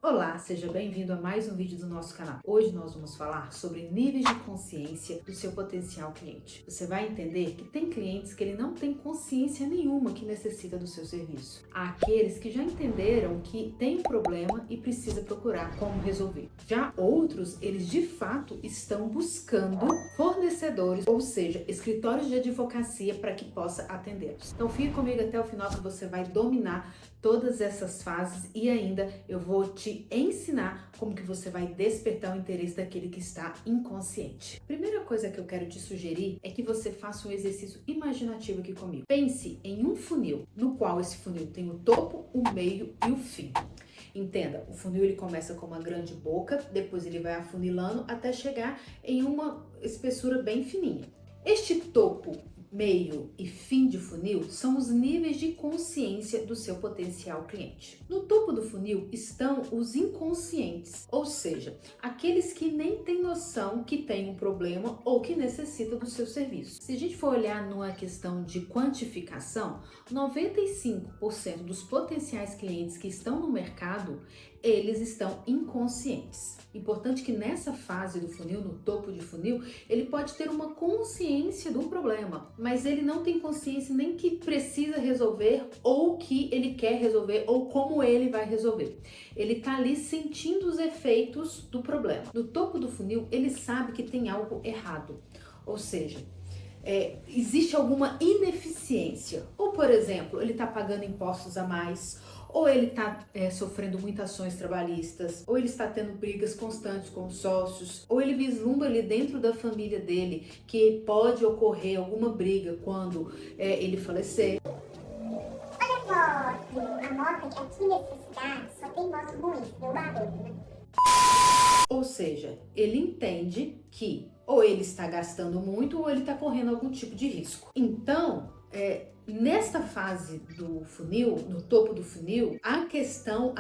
Olá, seja bem-vindo a mais um vídeo do nosso canal. Hoje nós vamos falar sobre níveis de consciência do seu potencial cliente. Você vai entender que tem clientes que ele não tem consciência nenhuma que necessita do seu serviço. Há aqueles que já entenderam que tem um problema e precisa procurar como resolver. Já outros, eles de fato estão buscando fornecedores, ou seja, escritórios de advocacia para que possa atendê-los. Então fique comigo até o final que você vai dominar todas essas fases e ainda eu vou te ensinar como que você vai despertar o interesse daquele que está inconsciente. Primeira coisa que eu quero te sugerir é que você faça um exercício imaginativo aqui comigo. Pense em um funil, no qual esse funil tem o topo, o meio e o fim. Entenda, o funil ele começa com uma grande boca, depois ele vai afunilando até chegar em uma espessura bem fininha. Este topo, meio e fim de funil são os níveis de consciência do seu potencial cliente. No topo do funil estão os inconscientes, ou seja, aqueles que nem têm noção que tem um problema ou que necessita do seu serviço. Se a gente for olhar numa questão de quantificação, 95% dos potenciais clientes que estão no mercado, eles estão inconscientes. Importante que nessa fase do funil, no topo de funil, ele pode ter uma consciência do problema, mas ele não tem consciência nem que precisa resolver ou que ele quer resolver ou como ele vai resolver. Ele tá ali sentindo os efeitos do problema. No topo do funil, ele sabe que tem algo errado, ou seja, existe alguma ineficiência. Ou, por exemplo, ele está pagando impostos a mais, ou ele está sofrendo muitas ações trabalhistas, ou ele está tendo brigas constantes com os sócios, ou ele vislumbra ali dentro da família dele que pode ocorrer alguma briga quando ele falecer. Olha a moto que aqui nessa cidade só tem moto ruim, deu barulho, né? Ou seja, ele entende que ou ele está gastando muito ou ele está correndo algum tipo de risco. Então, nesta fase do funil, no topo do funil, a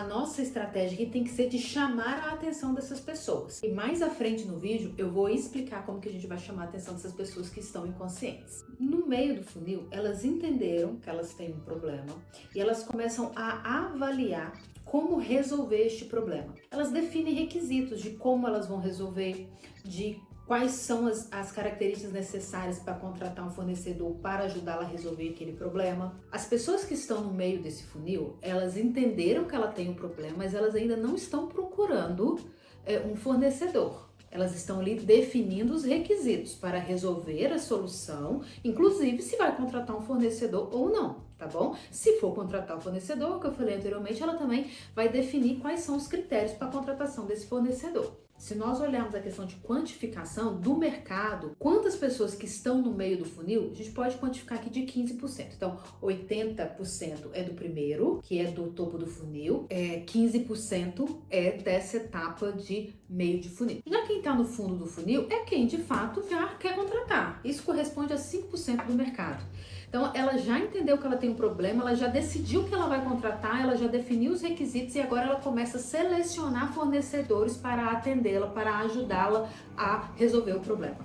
nossa estratégia aqui tem que ser de chamar a atenção dessas pessoas. E mais à frente no vídeo eu vou explicar como que a gente vai chamar a atenção dessas pessoas que estão inconscientes. No meio do funil, elas entenderam que elas têm um problema e elas começam a avaliar como resolver este problema. Elas definem requisitos de como elas vão resolver, de quais são as características necessárias para contratar um fornecedor para ajudá-la a resolver aquele problema. As pessoas que estão no meio desse funil, elas entenderam que ela tem um problema, mas elas ainda não estão procurando um fornecedor. Elas estão ali definindo os requisitos para resolver a solução, inclusive se vai contratar um fornecedor ou não, tá bom? Se for contratar um fornecedor, que eu falei anteriormente, ela também vai definir quais são os critérios para a contratação desse fornecedor. Se nós olharmos a questão de quantificação do mercado, quantas pessoas que estão no meio do funil, a gente pode quantificar aqui de 15%. Então, 80% é do primeiro, que é do topo do funil, 15% é dessa etapa de meio de funil. Já quem está no fundo do funil é quem, de fato, já quer contratar. Isso corresponde a 5% do mercado. Então, ela já entendeu que ela tem um problema, ela já decidiu que ela vai contratar, ela já definiu os requisitos e agora ela começa a selecionar fornecedores para atendê-la, para ajudá-la a resolver o problema.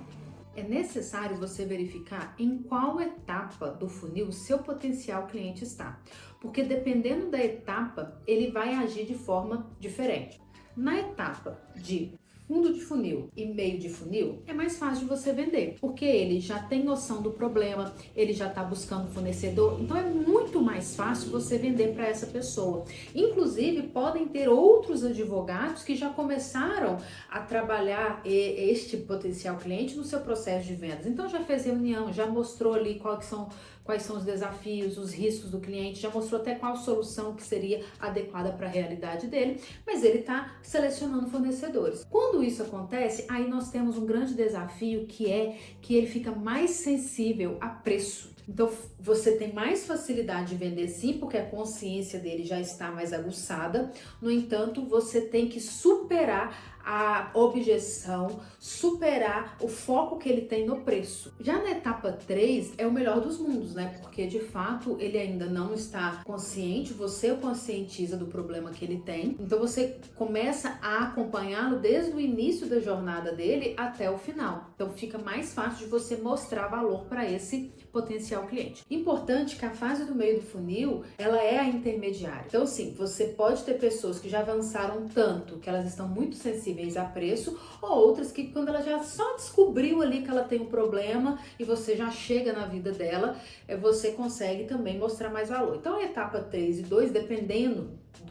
É necessário você verificar em qual etapa do funil o seu potencial cliente está, porque dependendo da etapa, ele vai agir de forma diferente. Na etapa de fundo de funil e meio de funil, é mais fácil de você vender, porque ele já tem noção do problema, ele já está buscando fornecedor, então é muito mais fácil você vender para essa pessoa. Inclusive, podem ter outros advogados que já começaram a trabalhar este potencial cliente no seu processo de vendas. Então, já fez reunião, já mostrou ali quais são os desafios, os riscos do cliente, já mostrou até qual solução que seria adequada para a realidade dele, mas ele está selecionando fornecedores. Quando isso acontece, aí nós temos um grande desafio que é que ele fica mais sensível a preço. Então, você tem mais facilidade de vender sim, porque a consciência dele já está mais aguçada. No entanto, você tem que superar a objeção, superar o foco que ele tem no preço. Já na etapa 3 é o melhor dos mundos, né? Porque de fato ele ainda não está consciente, você o conscientiza do problema que ele tem. Então você começa a acompanhá-lo desde o início da jornada dele até o final. Então fica mais fácil de você mostrar valor para esse potencial cliente. Importante que a fase do meio do funil, ela é a intermediária. Então, sim, você pode ter pessoas que já avançaram tanto que elas estão muito sensíveis a preço, ou outras que quando ela já só descobriu ali que ela tem um problema e você já chega na vida dela, você consegue também mostrar mais valor. Então, a etapa 3 e 2, dependendo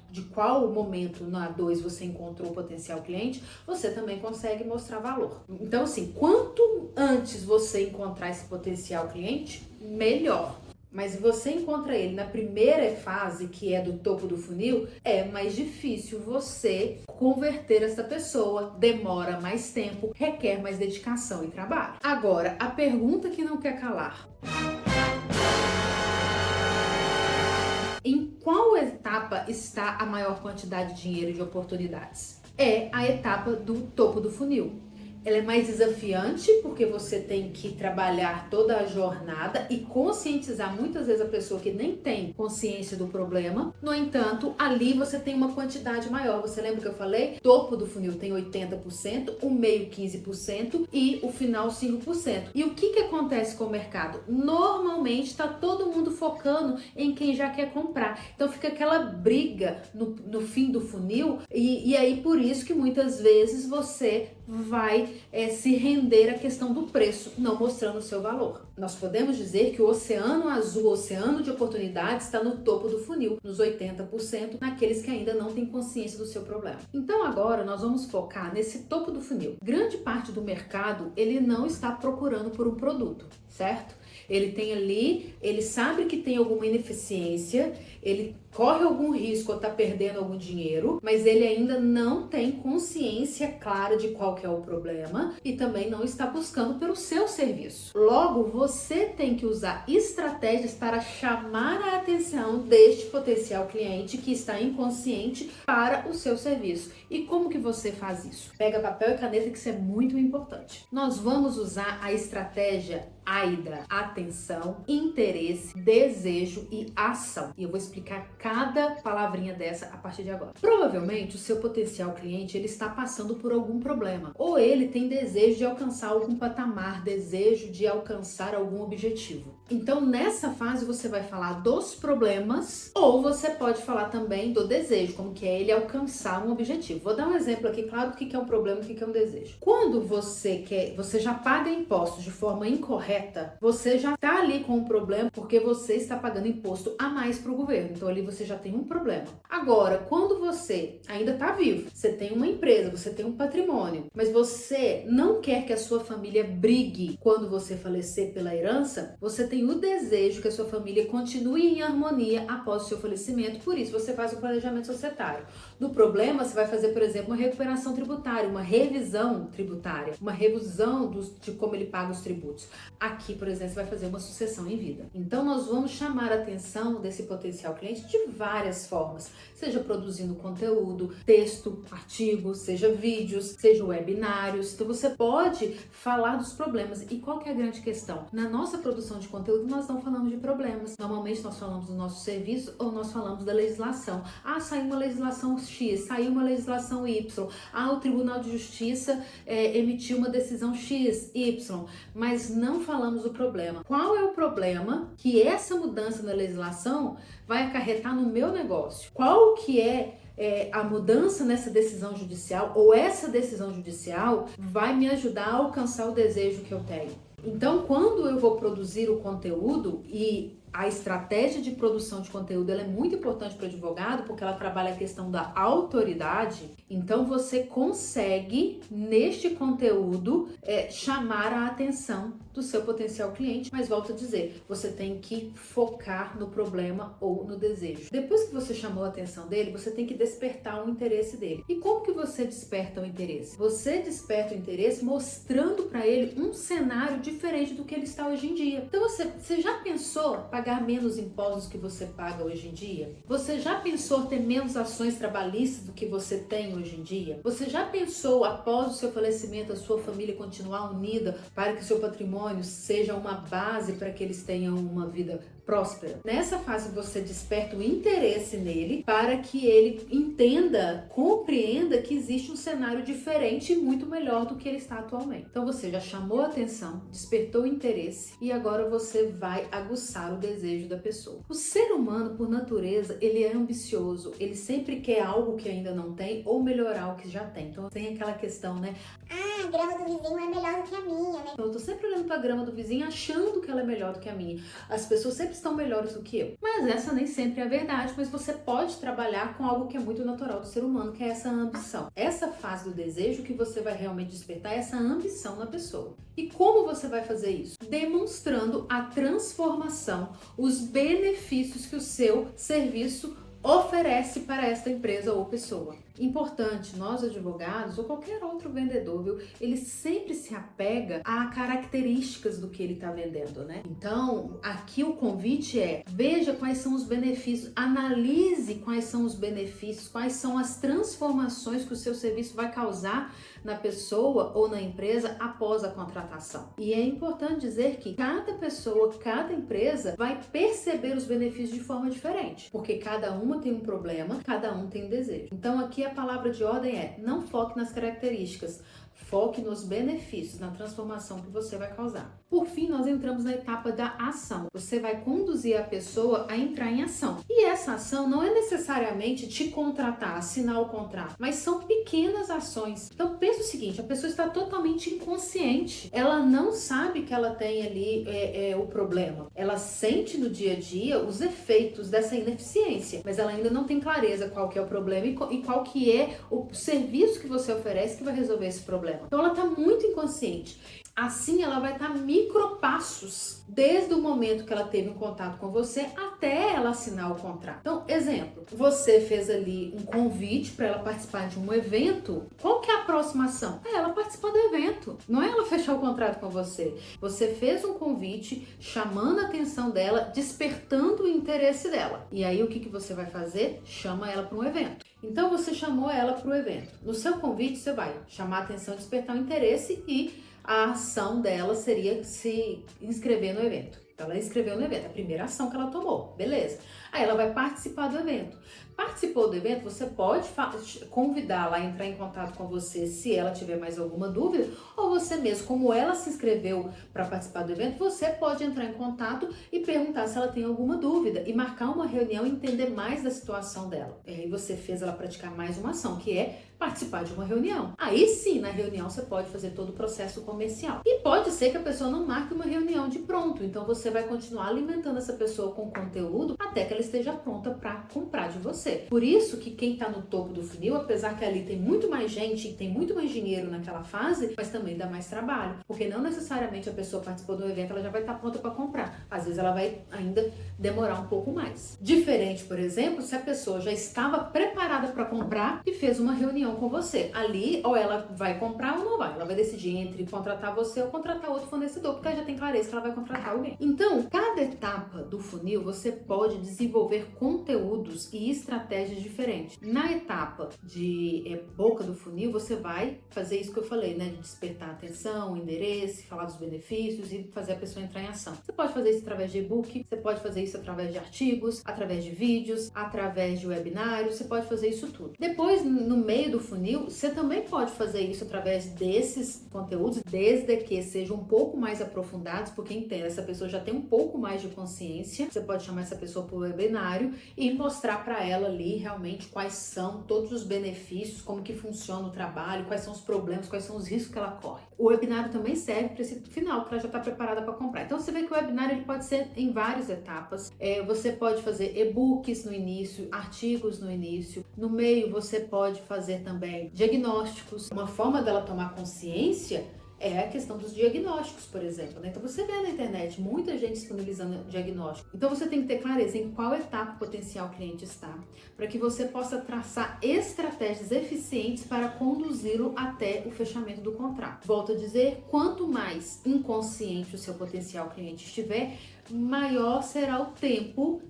de qual momento na 2 você encontrou o potencial cliente, você também consegue mostrar valor. Então, assim, quanto antes você encontrar esse potencial cliente, melhor. Mas se você encontra ele na primeira fase, que é do topo do funil, é mais difícil você converter essa pessoa, demora mais tempo, requer mais dedicação e trabalho. Agora, a pergunta que não quer calar. Em qual etapa está a maior quantidade de dinheiro e de oportunidades? É a etapa do topo do funil. Ela é mais desafiante porque você tem que trabalhar toda a jornada e conscientizar muitas vezes a pessoa que nem tem consciência do problema. No entanto, ali você tem uma quantidade maior. Você lembra que eu falei? Topo do funil tem 80%, o meio 15% e o final 5%. E o que acontece com o mercado? Normalmente está todo mundo focando em quem já quer comprar. Então fica aquela briga no fim do funil e aí por isso que muitas vezes você vai se render à questão do preço, não mostrando o seu valor. Nós podemos dizer que o oceano azul, o oceano de oportunidades, está no topo do funil, nos 80%, naqueles que ainda não têm consciência do seu problema. Então agora nós vamos focar nesse topo do funil. Grande parte do mercado, ele não está procurando por um produto, certo? Ele tem ali, ele sabe que tem alguma ineficiência, ele corre algum risco ou está perdendo algum dinheiro, mas ele ainda não tem consciência clara de qual que é o problema e também não está buscando pelo seu serviço. Logo, você tem que usar estratégias para chamar a atenção deste potencial cliente que está inconsciente para o seu serviço. E como que você faz isso? Pega papel e caneta, que isso é muito importante. Nós vamos usar a estratégia AIDA: atenção, interesse, desejo e ação. E eu vou explicar cada palavrinha dessa a partir de agora. Provavelmente o seu potencial cliente, ele está passando por algum problema, ou ele tem desejo de alcançar algum patamar, desejo de alcançar algum objetivo. Então nessa fase você vai falar dos problemas, ou você pode falar também do desejo, como que é ele alcançar um objetivo. Vou dar um exemplo aqui, claro, do que é um problema e o que é um desejo. Quando você já paga impostos de forma incorreta, você já está ali com um problema porque você está pagando imposto a mais para o governo. Então ali você já tem um problema. Agora, quando você ainda está vivo, você tem uma empresa, você tem um patrimônio, mas você não quer que a sua família brigue quando você falecer pela herança, você tem o desejo que a sua família continue em harmonia após o seu falecimento, por isso você faz o planejamento societário. No problema, você vai fazer, por exemplo, uma recuperação tributária, uma revisão tributária, uma revisão de como ele paga os tributos. Aqui, por exemplo, você vai fazer uma sucessão em vida. Então, nós vamos chamar a atenção desse potencial cliente de várias formas, seja produzindo conteúdo, texto, artigos, seja vídeos, seja webinários. Então, você pode falar dos problemas. E qual que é a grande questão? Na nossa produção de conteúdo, nós não falamos de problemas. Normalmente, nós falamos do nosso serviço ou nós falamos da legislação. Ah, saiu uma legislação X, saiu uma legislação Y. Ah, o Tribunal de Justiça emitiu uma decisão X, Y. Mas não falamos do problema. Qual é o problema que essa mudança na legislação vai acarretar no meu negócio? Qual que é a mudança nessa decisão judicial, ou essa decisão judicial vai me ajudar a alcançar o desejo que eu tenho? Então, quando eu vou produzir o conteúdo, e a estratégia de produção de conteúdo ela é muito importante para o advogado, porque ela trabalha a questão da autoridade. Então você consegue, neste conteúdo, chamar a atenção do seu potencial cliente, mas volto a dizer, você tem que focar no problema ou no desejo. Depois que você chamou a atenção dele, você tem que despertar o interesse dele. E como que você desperta o interesse? Você desperta o interesse mostrando para ele um cenário diferente do que ele está hoje em dia. Então você já pensou pagar menos impostos que você paga hoje em dia? Você já pensou ter menos ações trabalhistas do que você tem hoje em dia? Você já pensou, após o seu falecimento, a sua família continuar unida para que o seu patrimônio seja uma base para que eles tenham uma vida próspera. Nessa fase você desperta o interesse nele para que ele entenda, compreenda que existe um cenário diferente e muito melhor do que ele está atualmente. Então você já chamou a atenção, despertou o interesse e agora você vai aguçar o desejo da pessoa. O ser humano, por natureza, ele é ambicioso, ele sempre quer algo que ainda não tem ou melhorar o que já tem. Então tem aquela questão, né? Ah, a grama do vizinho é melhor do que a minha, né? Eu tô sempre olhando pra grama do vizinho achando que ela é melhor do que a minha. As pessoas sempre estão melhores do que eu. Mas essa nem sempre é a verdade, mas você pode trabalhar com algo que é muito natural do ser humano, que é essa ambição. Essa fase do desejo que você vai realmente despertar essa ambição na pessoa. E como você vai fazer isso? Demonstrando a transformação, os benefícios que o seu serviço oferece para esta empresa ou pessoa. Importante, nós advogados ou qualquer outro vendedor, viu? Ele sempre se apega a características do que ele está vendendo, né? Então, aqui o convite é: veja quais são os benefícios, analise quais são os benefícios, quais são as transformações que o seu serviço vai causar na pessoa ou na empresa após a contratação. E é importante dizer que cada pessoa, cada empresa vai perceber os benefícios de forma diferente, porque cada uma tem um problema, cada um tem um desejo. Então aqui a palavra de ordem é: não foque nas características, foque nos benefícios, na transformação que você vai causar. Por fim, nós entramos na etapa da ação. Você vai conduzir a pessoa a entrar em ação. E essa ação não é necessariamente te contratar, assinar o contrato, mas são pequenas ações. Então pensa o seguinte: a pessoa está totalmente inconsciente. Ela não sabe que ela tem ali o problema. Ela sente no dia a dia os efeitos dessa ineficiência, mas ela ainda não tem clareza qual que é o problema e qual que é o serviço que você oferece que vai resolver esse problema. Então ela está muito inconsciente. Assim, ela vai estar micropassos desde o momento que ela teve um contato com você até ela assinar o contrato. Então, exemplo, você fez ali um convite para ela participar de um evento. Qual que é a próxima ação? É ela participar do evento, não é ela fechar o contrato com você. Você fez um convite chamando a atenção dela, despertando o interesse dela. E aí o que você vai fazer? Chama ela para um evento. Então você chamou ela para o evento. No seu convite você vai chamar a atenção, despertar o interesse e a ação dela seria se inscrever no evento. Então ela inscreveu no evento, a primeira ação que ela tomou, beleza. Aí ela vai participar do evento. Participou do evento, você pode convidá-la a entrar em contato com você se ela tiver mais alguma dúvida, ou você mesmo, como ela se inscreveu para participar do evento, você pode entrar em contato e perguntar se ela tem alguma dúvida e marcar uma reunião e entender mais da situação dela. E aí você fez ela praticar mais uma ação, que é participar de uma reunião. Aí sim, na reunião você pode fazer todo o processo comercial. E pode ser que a pessoa não marque uma reunião de pronto, então você vai continuar alimentando essa pessoa com conteúdo até que ela esteja pronta para comprar de você. Por isso que quem está no topo do funil, apesar que ali tem muito mais gente, tem muito mais dinheiro naquela fase, mas também dá mais trabalho, porque não necessariamente a pessoa participou do evento, ela já vai estar pronta para comprar. Às vezes ela vai ainda demorar um pouco mais. Diferente, por exemplo, se a pessoa já estava preparada para comprar e fez uma reunião com você. Ali, ou ela vai comprar ou não vai. Ela vai decidir entre contratar você ou contratar outro fornecedor, porque ela já tem clareza que ela vai contratar alguém. Então, cada etapa do funil, você pode desenvolver conteúdos e estratégias diferentes. Na etapa de boca do funil, você vai fazer isso que eu falei, né? De despertar a atenção, o endereço, falar dos benefícios e fazer a pessoa entrar em ação. Você pode fazer isso através de e-book, você pode fazer isso através de artigos, através de vídeos, através de webinários, você pode fazer isso tudo. Depois, no meio do funil, você também pode fazer isso através desses conteúdos, desde que sejam um pouco mais aprofundados, porque entenda, essa pessoa já tem um pouco mais de consciência. Você pode chamar essa pessoa para o webinário e mostrar para ela ali realmente quais são todos os benefícios, como que funciona o trabalho, quais são os problemas, quais são os riscos que ela corre. O webinário também serve para esse final, para ela já estar preparada para comprar. Então você vê que o webinário ele pode ser em várias etapas. Você pode fazer e-books no início, artigos no início. No meio você pode fazer também diagnósticos. Uma forma dela tomar consciência é a questão dos diagnósticos, por exemplo, né? Então você vê na internet muita gente disponibilizando diagnóstico. Então você tem que ter clareza em qual etapa o potencial cliente está, para que você possa traçar estratégias eficientes para conduzi-lo até o fechamento do contrato. Volto a dizer, quanto mais inconsciente o seu potencial cliente estiver, maior será o tempo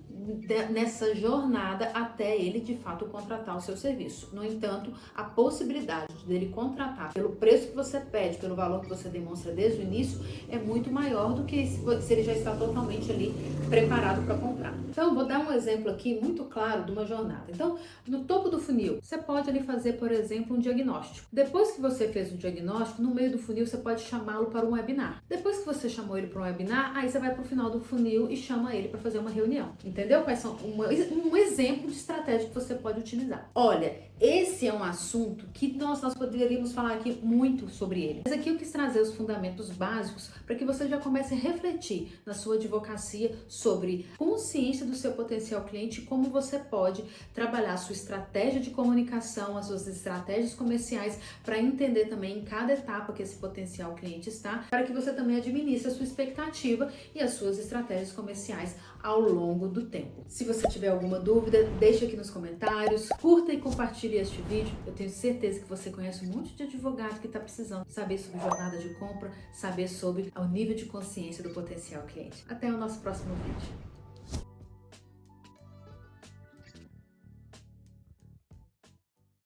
nessa jornada até ele de fato contratar o seu serviço. No entanto, a possibilidade dele contratar pelo preço que você pede, pelo valor que você demonstra desde o início, é muito maior do que se ele já está totalmente ali preparado para comprar. Então, vou dar um exemplo aqui muito claro de uma jornada. Então, no topo do funil, você pode ali fazer, por exemplo, um diagnóstico. Depois que você fez o diagnóstico, no meio do funil você pode chamá-lo para um webinar. Depois que você chamou ele para um webinar, aí você vai para o final do funil e chama ele para fazer uma reunião. Entendeu? Quais são um exemplo de estratégia que você pode utilizar. Olha, esse é um assunto que nós poderíamos falar aqui muito sobre ele. Mas aqui eu quis trazer os fundamentos básicos para que você já comece a refletir na sua advocacia sobre consciência do seu potencial cliente e como você pode trabalhar a sua estratégia de comunicação, as suas estratégias comerciais para entender também em cada etapa que esse potencial cliente está, para que você também administre a sua expectativa e as suas estratégias comerciais ao longo do tempo. Se você tiver alguma dúvida, deixa aqui nos comentários, curta e compartilhe este vídeo. Eu tenho certeza que você conhece um monte de advogado que está precisando saber sobre jornada de compra, saber sobre o nível de consciência do potencial cliente. Até o nosso próximo vídeo.